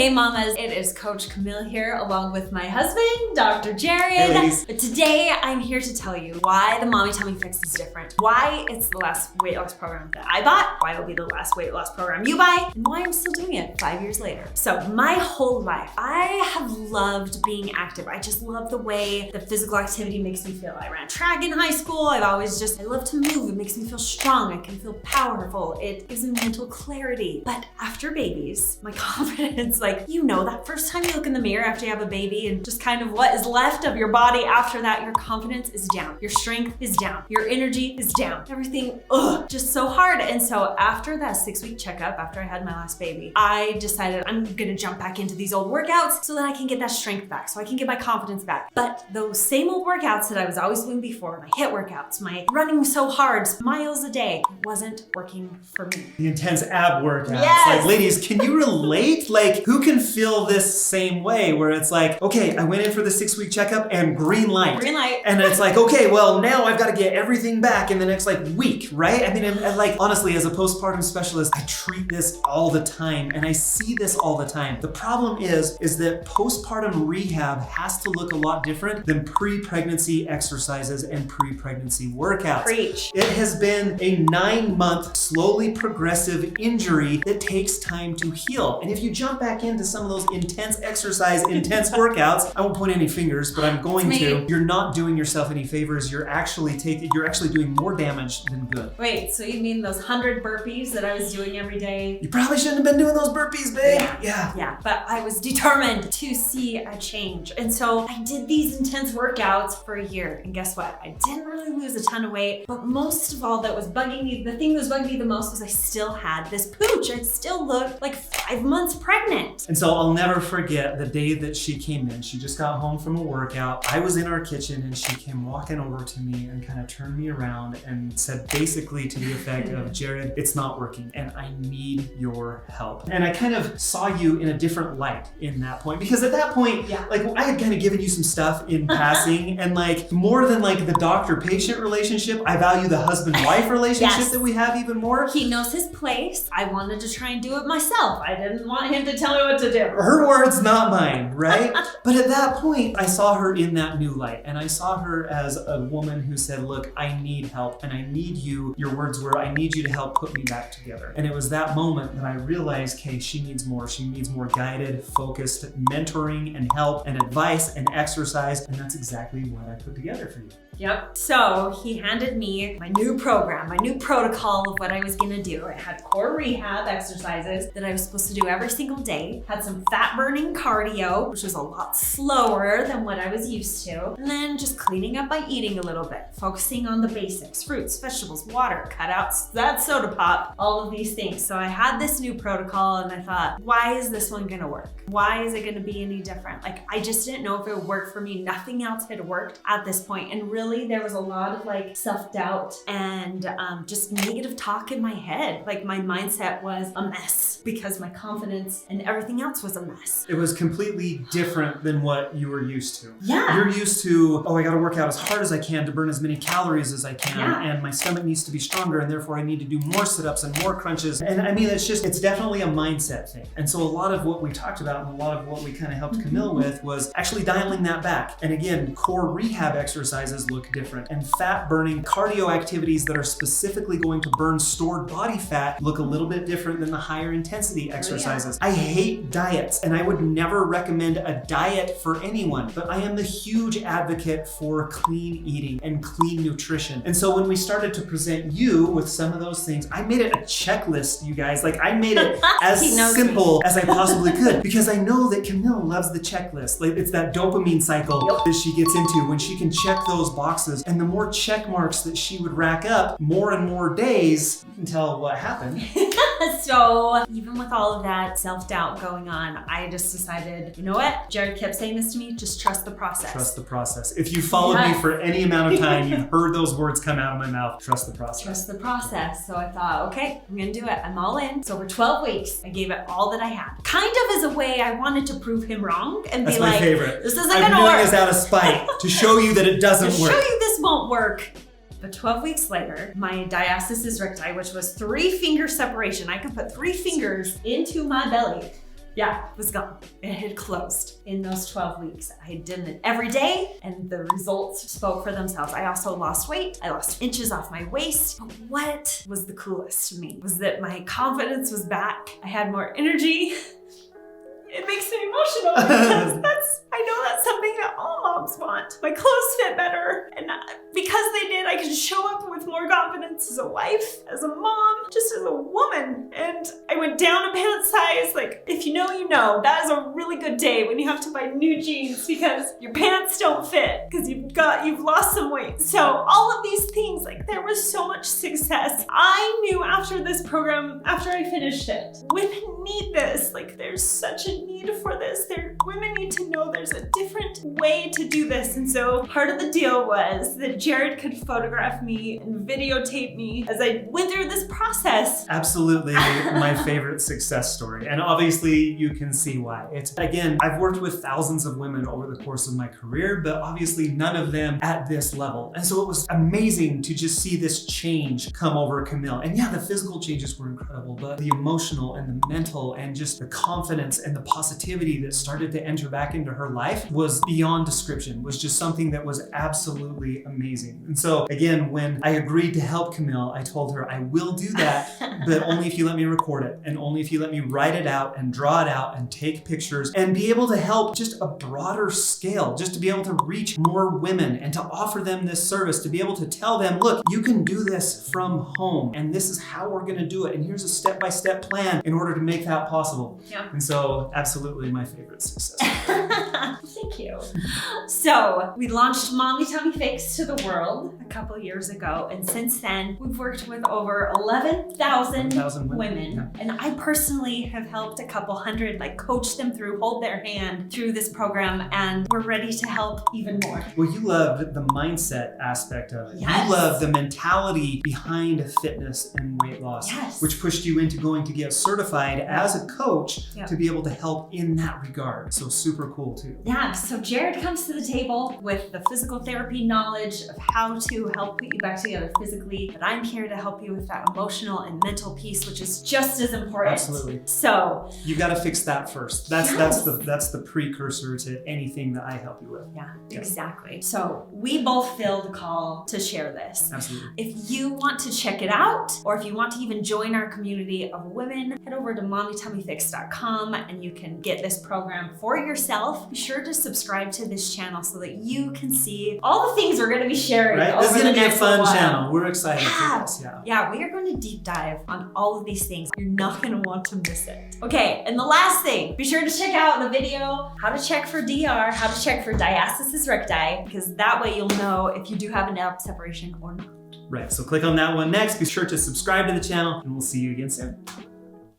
Hey mamas, it is Coach Camille here along with my husband, Dr. Jared. Hey ladies. But today I'm here to tell you why the Mommy Tummy Fix is different, why it's the last weight loss program that I bought, why it'll be the last weight loss program you buy, and why I'm still doing it 5 years later. So my whole life, I have loved being active. I just love the way the physical activity makes me feel. I ran track in high school. I love to move. It makes me feel strong. I can feel powerful. It gives me mental clarity. But after babies, my confidence, that first time you look in the mirror after you have a baby and just kind of what is left of your body after that, your confidence is down. Your strength is down. Your energy is down. Everything, just so hard. And so after that 6-week checkup, after I had my last baby, I decided I'm gonna jump back into these old workouts so that I can get that strength back, so I can get my confidence back. But those same old workouts that I was always doing before, my HIIT workouts, my running so hard, miles a day, wasn't working for me. The intense ab workouts. Yes. Ladies, can you relate? Who can feel this same way where it's okay, I went in for the 6-week checkup and green light. Green light. And it's okay, well, now I've got to get everything back in the next week, right? I mean, and honestly, as a postpartum specialist, I treat this all the time and I see this all the time. The problem is that postpartum rehab has to look a lot different than pre-pregnancy exercises and pre-pregnancy workouts. Preach. It has been a 9-month, slowly progressive injury that takes time to heal. And if you jump back into some of those intense exercise, intense workouts, I won't point any fingers, but I'm going to, you're not doing yourself any favors. You're actually doing more damage than good. Wait, so you mean those 100 burpees that I was doing every day? You probably shouldn't have been doing those burpees, babe. Yeah, but I was determined to see a change. And so I did these intense workouts for a year. And guess what? I didn't really lose a ton of weight, but most of all that was bugging me, the thing that was bugging me the most was I still had this pooch. I still looked like 5 months pregnant. And so I'll never forget the day that she came in. She just got home from a workout. I was in our kitchen and she came walking over to me and kind of turned me around and said basically to the effect of, Jared, it's not working and I need your help. And I kind of saw you in a different light in that point, because at that point, I had kind of given you some stuff in passing, and more than the doctor-patient relationship, I value the husband-wife relationship that we have even more. He knows his place. I wanted to try and do it myself. I didn't want him to tell me what to do. Her words, not mine, right? But at that point, I saw her in that new light, and I saw her as a woman who said, look, I need help, and I need you. Your words were, I need you to help put me back together. And it was that moment that I realized, okay, she needs more. She needs more guided, focused mentoring and help and advice and exercise, and that's exactly what I put together for you. Yep. So he handed me my new program, my new protocol of what I was gonna do. It had core rehab exercises that I was supposed to do every single day, had some fat burning cardio, which was a lot slower than what I was used to, and then just cleaning up by eating a little bit, focusing on the basics, fruits, vegetables, water, cut out that soda pop, all of these things. So I had this new protocol and I thought, why is this one gonna work? Why is it gonna be any different? I just didn't know if it would work for me. Nothing else had worked at this point. And really there was a lot of self-doubt and just negative talk in my head. My mindset was a mess because my confidence and everything else was a mess. It was completely different than what you were used to. Yeah. You're used to, I gotta work out as hard as I can to burn as many calories as I can, and my stomach needs to be stronger, and therefore I need to do more sit-ups and more crunches. And I mean, it's definitely a mindset thing. And so a lot of what we talked about and a lot of what we kind of helped Camille with was actually dialing that back. And again, core rehab exercises look different, and fat burning cardio activities that are specifically going to burn stored body fat look a little bit different than the higher intensity exercises. I hate diets, and I would never recommend a diet for anyone, but I am the huge advocate for clean eating and clean nutrition. And so when we started to present you with some of those things, I made it a checklist, you guys. I made it as simple as I possibly could, because I know that Camille loves the checklist. It's that dopamine cycle that she gets into when she can check those boxes. And the more check marks that she would rack up, more and more days, you can tell what happened. So even with all of that self-doubt going on, I just decided, you know what? Jared kept saying this to me, just trust the process. Trust the process. If you followed me for any amount of time, you've heard those words come out of my mouth. Trust the process. Trust the process. So I thought, okay, I'm gonna do it. I'm all in. So for 12 weeks, I gave it all that I had. Kind of as a way I wanted to prove him wrong and be like, that's my favorite. This isn't gonna work. I'm doing this out of spite to show you that it doesn't work. To show you this won't work. But 12 weeks later, my Diastasis Recti, which was 3-finger separation, I could put 3 fingers into my belly. Yeah, it was gone. It had closed in those 12 weeks. I had done it every day and the results spoke for themselves. I also lost weight. I lost inches off my waist. But what was the coolest to me was that my confidence was back. I had more energy. It makes me emotional because I know that's something that all moms want. My clothes fit better, and because they did, I can show up with more confidence as a wife, as a mom, just as a woman. And I went down a pant size. Like, if you know, you know. That is a really good day when you have to buy new jeans because your pants don't fit because you've lost some weight. So all of these things, like, there was so much success. I knew after this program, after I finished it, women need this. Like, there's such a need for this. Women need to know there's a different way to do this. And so part of the deal was that Jared could photograph me and videotape me as I went through this process. Absolutely my favorite success story. And obviously you can see why. Again, I've worked with thousands of women over the course of my career, but obviously none of them at this level. And so it was amazing to just see this change come over Camille. And yeah, the physical changes were incredible, but the emotional and the mental and just the confidence and the positivity that started to enter back into her life was beyond description, was just something that was absolutely amazing. And so again, when I agreed to help Camille, I told her I will do that, but only if you let me record it and only if you let me write it out and draw it out and take pictures and be able to help just a broader scale, just to be able to reach more women and to offer them this service, to be able to tell them, look, you can do this from home and this is how we're going to do it. And here's a step-by-step plan in order to make that possible. Yeah. And so absolutely my favorite success. Thank you. So we launched Mommy Tummy Fix to the world a couple years ago, and since then we've worked with over 11,000 women. Yeah. And I personally have helped a couple hundred, like coach them through, hold their hand through this program, and we're ready to help even more. Well, you loved the mindset aspect of it. Yes. You love the mentality behind fitness and weight loss, yes, which pushed you into going to get certified as a coach to be able to help in that regard. So super cool too. Yeah, so Jared comes to the table with the physical therapy knowledge of how to help put you back together physically, but I'm here to help you with that emotional and mental piece, which is just as important. Absolutely. So you got to fix that first. That's the precursor to anything that I help you with. Yeah, exactly. So we both feel the call to share this. Absolutely. If you want to check it out, or if you want to even join our community of women, head over to mommytummyfix.com and you can get this program for yourself. Be sure to subscribe to this channel so that you can see all the things we're going to be sharing. Right? This is going to be a fun channel. We're excited for this. Yeah, we are going to deep dive on all of these things. You're not going to want to miss it. Okay, and the last thing, be sure to check out the video, how to check for DR, how to check for Diastasis Recti, because that way you'll know if you do have an ab separation or not. Right, so click on that one next. Be sure to subscribe to the channel and we'll see you again soon.